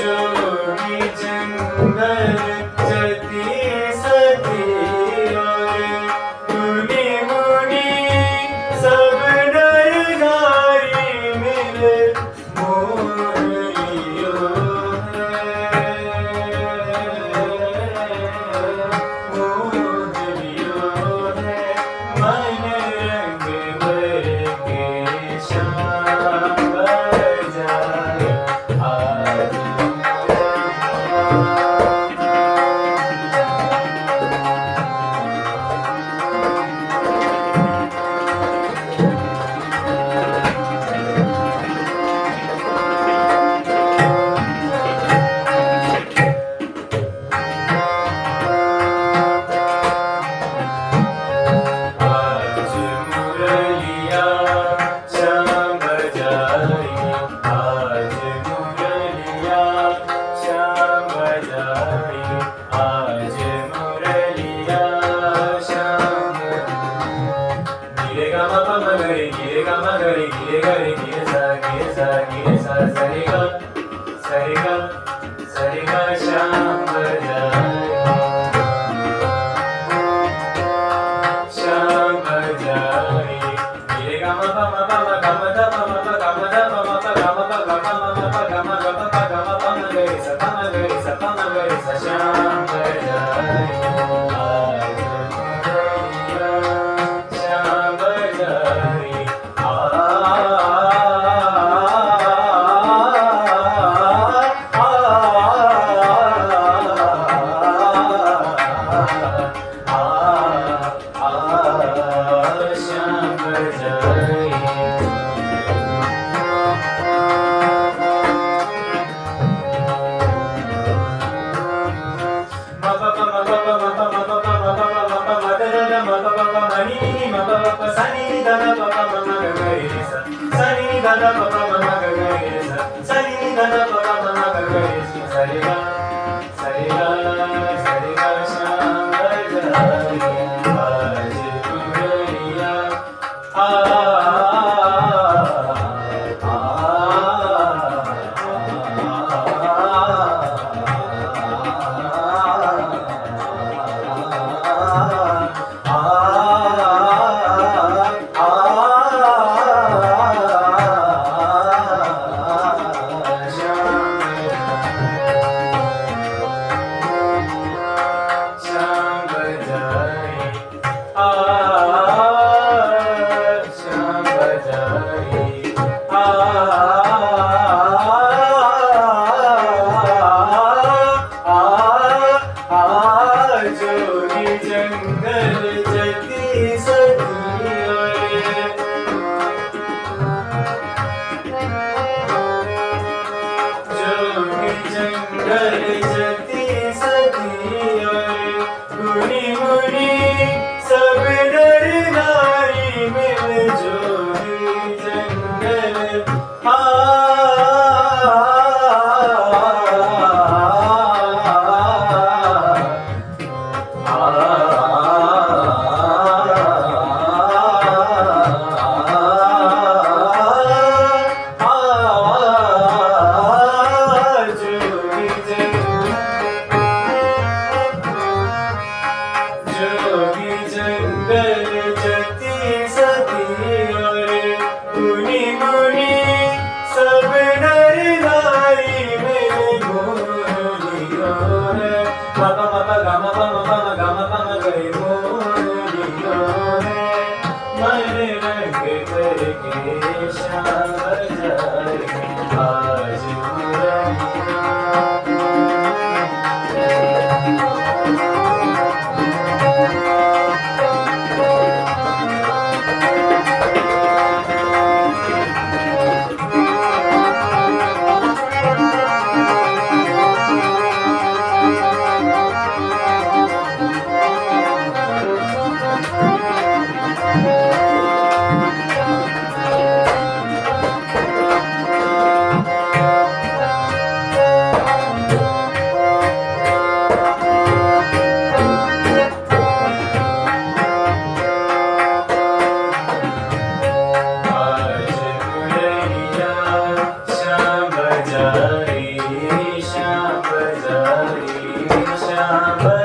जोगी जंगल जती सती और मुनि मुनि सब नर नारी मिल मोह लियो है मन रंग भर के श्याम बजाए आज मुरलिया श्याम बजाए आज मुरलिया श्याम बजाए आज मुरलिया श्याम गिरे गा मा पा मा गरे गिरे गा मा गरे गिरे गरे गिरे सा सरे गा श्याम बजाए श्याम बजाए गिरे गा मा पा मा गा मा दा पा मा पा गा मा दा पा मा पा गा मा पा गा मा मा पा गा मा गा पा पा गा मा पा मा गरे सा पा मा गरे सा पा मा गरे सा श्याम बजाए आज मुरलिया श्याम बजाए श्याम बजाए मा पा पा मा पा पा मा पा मा पा पा मा पा पा मा पा मा दा दा दा मा पा पा मा मा नी नी मा पा पा सा नी दा दा पा पा मा मा गा गा रे सा नी दा दा पा पा मा मा गा गा रे सा नी दा दा पा पा मा मा गा गा रे सा रे गा श्याम बजाए आज मुरलिया श्याम बजाए श्याम बजाए जोगी जंगल जती सती जोगी जंगल जती सती मुनि मुनि सब नर नारी मिल जोगी जंगल जोगी जंगल जती सती और मुनि मुनि सब नर नारी मिल मोह लियो है मा पा मा पा गा मा पा मा पा मा गा मा पा मा गरे मोह लियो है मन रंग भर के श्याम बजाए आज मुरलिया श्याम